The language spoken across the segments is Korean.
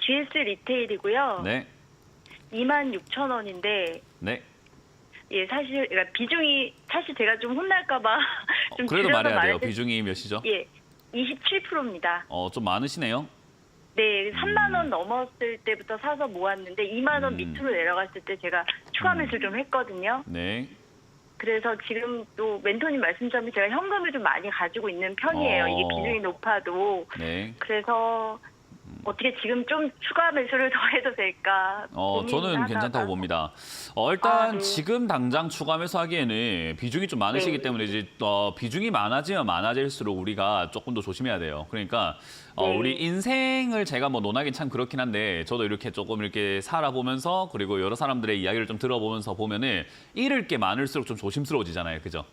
GS 리테일이고요. 네. 26,000원인데 네. 예, 사실 그러니까 비중이 사실 제가 좀 혼날까 봐 좀 그래도 줄여서 말해야 돼요. 말했- 비중이 몇이죠? 예. 27%입니다. 좀 많으시네요. 네, 3만 원 넘었을 때부터 사서 모았는데 2만 원 밑으로 내려갔을 때 제가 추가 매수 좀 했거든요. 네. 그래서 지금 또 멘토님 말씀처럼 제가 현금을 좀 많이 가지고 있는 편이에요. 이게 비중이 높아도. 네. 그래서 어떻게 지금 좀 추가 매수를 더 해도 될까 고민을 저는 하다가. 괜찮다고 봅니다. 일단 네. 지금 당장 추가 매수하기에는 비중이 좀 많으시기 네. 때문에 이제 비중이 많아지면 많아질수록 우리가 조금 더 조심해야 돼요. 그러니까 네. 우리 인생을 제가 뭐 논하긴 참 그렇긴 한데 저도 이렇게 조금 이렇게 살아보면서 그리고 여러 사람들의 이야기를 좀 들어보면서 보면은 잃을 게 많을수록 좀 조심스러워지잖아요. 그죠?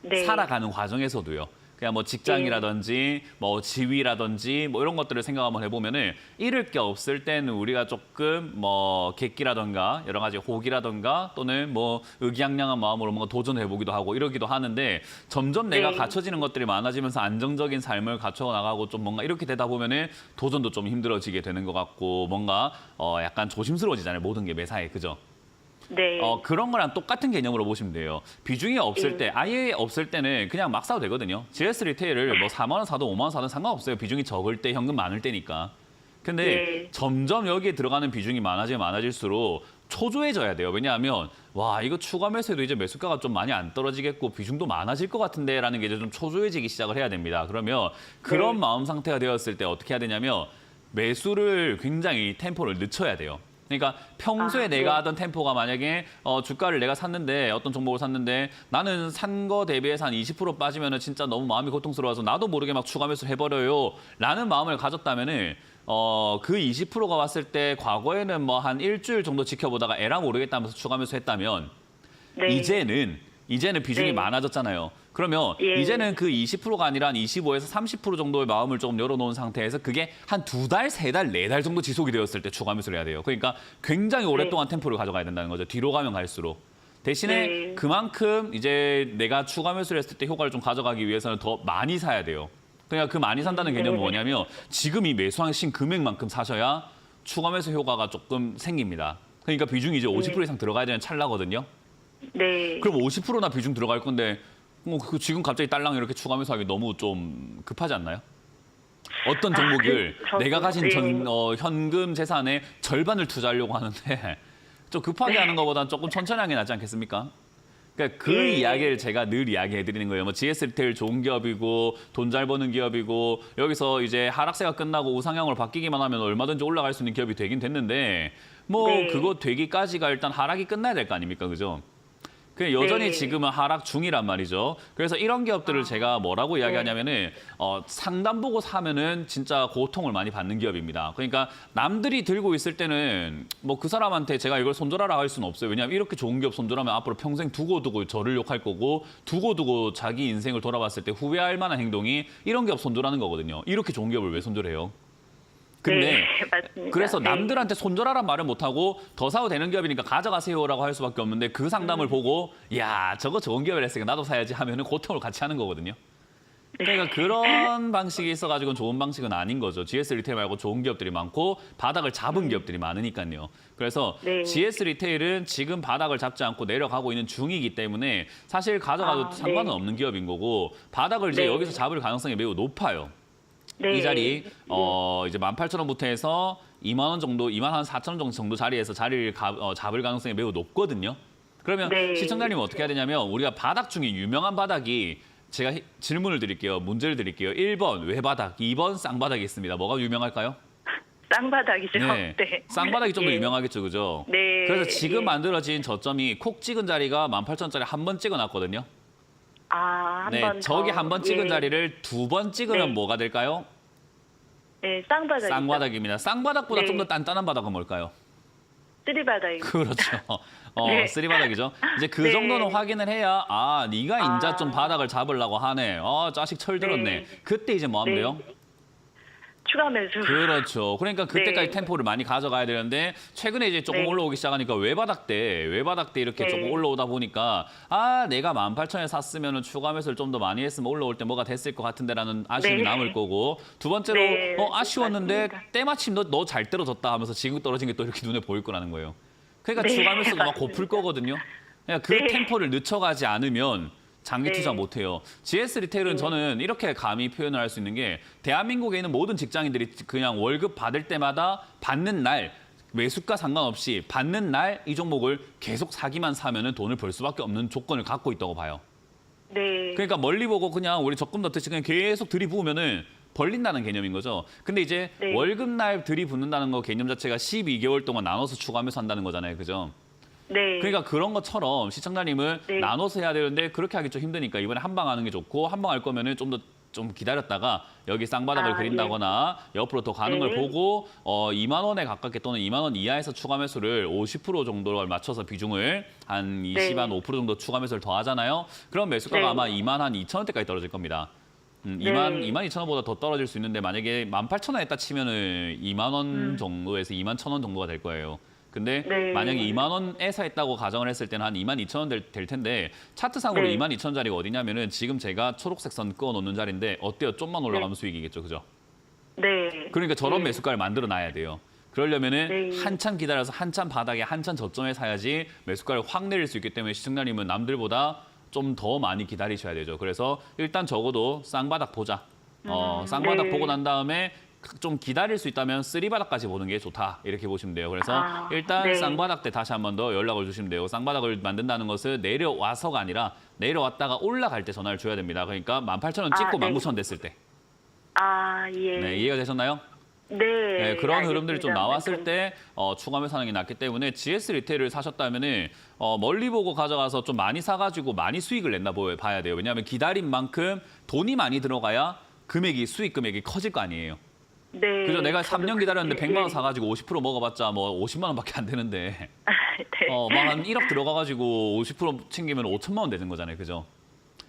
네. 살아가는 과정에서도요. 그냥 뭐 직장이라든지 뭐 지위라든지 뭐 이런 것들을 생각 한번 해보면은 잃을 게 없을 때는 우리가 조금 뭐 객기라든가 여러 가지 호기라든가 또는 뭐 의기양양한 마음으로 뭔가 도전해보기도 하고 이러기도 하는데 점점 내가 네. 갖춰지는 것들이 많아지면서 안정적인 삶을 갖춰 나가고 좀 뭔가 이렇게 되다 보면은 도전도 좀 힘들어지게 되는 것 같고 뭔가 약간 조심스러워지잖아요. 모든 게 매사에. 그죠? 네. 그런 거랑 똑같은 개념으로 보시면 돼요. 비중이 없을 때, 아예 없을 때는 그냥 막 사도 되거든요. GS 리테일을 뭐 4만 원 사도 5만 원 사도 상관없어요. 비중이 적을 때, 현금 많을 때니까. 근데 네. 점점 여기에 들어가는 비중이 많아지면 많아질수록 초조해져야 돼요. 왜냐하면 와 이거 추가 매수해도 이제 매수가가 좀 많이 안 떨어지겠고 비중도 많아질 것 같은데 라는 게 이제 좀 초조해지기 시작을 해야 됩니다. 그러면 그런 네. 마음 상태가 되었을 때 어떻게 해야 되냐면 매수를 굉장히 템포를 늦춰야 돼요. 그러니까 평소에 내가 네. 하던 템포가 만약에 주가를 내가 샀는데 어떤 종목을 샀는데 나는 산 거 대비해서 한 20% 빠지면은 진짜 너무 마음이 고통스러워서 나도 모르게 막 추가 매수 해버려요 라는 마음을 가졌다면은 그 20%가 왔을 때 과거에는 뭐 한 일주일 정도 지켜보다가 에라 모르겠다면서 추가 매수 했다면 네. 이제는 비중이 네. 많아졌잖아요. 그러면 예. 이제는 그 20%가 아니라 한 25에서 30% 정도의 마음을 조금 열어놓은 상태에서 그게 한 2달, 3달, 4달 정도 지속이 되었을 때 추가 매수를 해야 돼요. 그러니까 굉장히 오랫동안 템포를 가져가야 된다는 거죠. 뒤로 가면 갈수록. 대신에 네. 그만큼 이제 내가 추가 매수를 했을 때 효과를 좀 가져가기 위해서는 더 많이 사야 돼요. 그러니까 그 많이 산다는 개념은 네. 뭐냐면 지금 이 매수하신 금액만큼 사셔야 추가 매수 효과가 조금 생깁니다. 그러니까 비중이 이제 50% 이상 들어가야 되는 찰나거든요. 네. 그럼 50%나 비중 들어갈 건데 지금 갑자기 딸랑 이렇게 추가 매수하기 너무 좀 급하지 않나요? 어떤 종목을 저도, 내가 가진 네. 현금 재산의 절반을 투자하려고 하는데 좀 급하게 하는 것보다는 조금 천천히 하는 게 낫지 않겠습니까? 그러니까 그 네. 이야기를 제가 늘 이야기해드리는 거예요. 뭐 GS 리테일 좋은 기업이고 돈 잘 버는 기업이고 여기서 이제 하락세가 끝나고 우상향으로 바뀌기만 하면 얼마든지 올라갈 수 있는 기업이 되긴 됐는데 뭐 네. 그거 되기까지가 일단 하락이 끝나야 될 거 아닙니까? 그죠? 그 여전히 네. 지금은 하락 중이란 말이죠. 그래서 이런 기업들을 제가 뭐라고 이야기하냐면은 상담 보고 사면은 진짜 고통을 많이 받는 기업입니다. 그러니까 남들이 들고 있을 때는 뭐 그 사람한테 제가 이걸 손절하라 할 수는 없어요. 왜냐하면 이렇게 좋은 기업 손절하면 앞으로 평생 두고두고 저를 욕할 거고 두고두고 자기 인생을 돌아봤을 때 후회할 만한 행동이 이런 기업 손절하는 거거든요. 이렇게 좋은 기업을 왜 손절해요? 근데 네, 맞습니다. 그래서 네. 남들한테 손절하란 말을 못하고 더 사도 되는 기업이니까 가져가세요라고 할 수밖에 없는데 그 상담을 보고 야 저거 좋은 기업을 했으니까 나도 사야지 하면은 고통을 같이 하는 거거든요. 그러니까 그런 방식이 있어가지고는 좋은 방식은 아닌 거죠. GS 리테일 말고 좋은 기업들이 많고 바닥을 잡은 기업들이 많으니까요. 그래서 네. GS 리테일은 지금 바닥을 잡지 않고 내려가고 있는 중이기 때문에 사실 가져가도 상관은 네. 없는 기업인 거고 바닥을 이제 네. 여기서 잡을 가능성이 매우 높아요. 네. 이 자리 이제 18,000원부터 해서 2만 원 정도, 2만 한 4천 원 정도 자리에서 자리를 잡을 가능성이 매우 높거든요. 그러면 네. 시청자님은 어떻게 해야 되냐면 우리가 바닥 중에 유명한 바닥이 제가 질문을 드릴게요. 문제를 드릴게요. 1번 외바닥, 2번 쌍바닥이 있습니다. 뭐가 유명할까요? 쌍바닥이죠. 네. 네. 쌍바닥이 좀 더 예. 유명하겠죠. 그죠? 네. 그래서 지금 예. 만들어진 저점이 콕 찍은 자리가 18,000원짜리 한 번 찍어놨거든요. 한 네, 번 저기 더. 한 번 찍은 예. 자리를 2번 찍으면 네. 뭐가 될까요? 네, 쌍바닥이죠. 쌍바닥입니다. 쌍바닥보다 네. 좀 더 단단한 바닥은 뭘까요? 쓰리바닥이죠. 그렇죠. 네. 쓰리바닥이죠. 이제 그 네. 정도는 확인을 해야 네가 인자 좀 바닥을 잡으려고 하네. 자식 철들었네. 네. 그때 이제 뭐 하면 네. 돼요? 추가 매수. 그렇죠. 그러니까 그때까지 네. 템포를 많이 가져가야 되는데 최근에 이제 조금 네. 올라오기 시작하니까 외바닥 때 이렇게 네. 조금 올라오다 보니까 내가 18,000에 샀으면 추가 매수를 좀 더 많이 했으면 올라올 때 뭐가 됐을 것 같은데라는 아쉬움이 네. 남을 거고 두 번째로 네, 아쉬웠는데 맞습니다. 때마침 너 잘 떨어졌다 하면서 지금 떨어진 게 또 이렇게 눈에 보일 거라는 거예요. 그러니까 네, 추가 매수가 막 맞습니다. 고플 거거든요. 그러니까 그 네. 템포를 늦춰가지 않으면 장기 네. 투자 못 해요. GS 리테일은 저는 이렇게 감히 표현을 할 수 있는 게 대한민국에 있는 모든 직장인들이 그냥 월급 받을 때마다 받는 날 매수가 상관없이 받는 날 이 종목을 계속 사기만 사면은 돈을 벌 수밖에 없는 조건을 갖고 있다고 봐요. 네. 그러니까 멀리 보고 그냥 우리 적금 넣듯이 그냥 계속 들이부으면은 벌린다는 개념인 거죠. 근데 이제 네. 월급날 들이붓는다는 거 개념 자체가 12개월 동안 나눠서 추가하면서 한다는 거잖아요. 그죠? 네. 그러니까 그런 것처럼 시청자님은 네. 나눠서 해야 되는데 그렇게 하기 좀 힘드니까 이번에 한 방 하는 게 좋고 한 방 할 거면은 좀 기다렸다가 여기 쌍바닥을 그린다거나 옆으로 더 가는 걸 네. 보고 2만 원에 가깝게 또는 2만 원 이하에서 추가 매수를 50% 정도를 맞춰서 비중을 한 20, 네. 한 5% 정도 추가 매수를 더 하잖아요. 그럼 매수가가 네. 아마 2만 한 2천 원대까지 떨어질 겁니다. 네. 2만 2천 원보다 더 떨어질 수 있는데 만약에 18,000원 했다 치면은 2만 원 정도에서 2만 1천 원 정도가 될 거예요. 근데 네. 만약에 2만 원에서 했다고 가정을 했을 때는 한 2만 2천 원 될 텐데 차트상으로 네. 2만 2천 원짜리가 어디냐면은 지금 제가 초록색 선 그어 놓는 자리인데 어때요? 좀만 올라가면 수익이겠죠, 그죠? 네. 그러니까 저런 네. 매수가를 만들어 놔야 돼요. 그러려면은 네. 한참 기다려서 한참 바닥에 한참 저점에 사야지 매수가를 확 내릴 수 있기 때문에 시청자님은 남들보다 좀 더 많이 기다리셔야 되죠. 그래서 일단 적어도 쌍바닥 보자. 쌍바닥 네. 보고 난 다음에 좀 기다릴 수 있다면 쓰리바닥까지 보는 게 좋다. 이렇게 보시면 돼요. 그래서 일단 네. 쌍바닥 때 다시 한 번 더 연락을 주시면 돼요. 쌍바닥을 만든다는 것은 내려와서가 아니라 내려왔다가 올라갈 때 전화를 줘야 됩니다. 그러니까 18,000원 찍고 네. 19,000원 됐을 때. 예. 네, 이해가 되셨나요? 네. 네, 그런 흐름들이 좀 알겠습니다. 나왔을 때 추가 매수하는 게 낫기 때문에 GS 리테일을 사셨다면은 멀리 보고 가져가서 좀 많이 사가지고 많이 수익을 낸다 봐야 돼요. 왜냐하면 기다린 만큼 돈이 많이 들어가야 수익 금액이 커질 거 아니에요. 네. 그죠? 내가 저도 3년 기다렸는데 그렇게, 100만 원 사가지고 50% 먹어봤자 뭐 50만 원밖에 안 되는데 네. 막 한 1억 들어가가지고 50% 챙기면 5천만 원 되는 거잖아요. 그죠?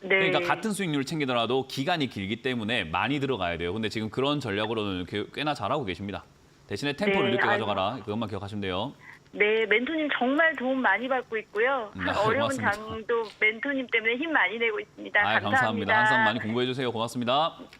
네. 그러니까 같은 수익률을 챙기더라도 기간이 길기 때문에 많이 들어가야 돼요. 근데 지금 그런 전략으로는 꽤나 잘하고 계십니다. 대신에 템포를 네, 늦게 가져가라. 그것만 기억하시면 돼요. 네, 멘토님 정말 도움 많이 받고 있고요. 어려운 고맙습니다. 장도 멘토님 때문에 힘 많이 내고 있습니다. 감사합니다. 항상 많이 공부해 주세요. 고맙습니다.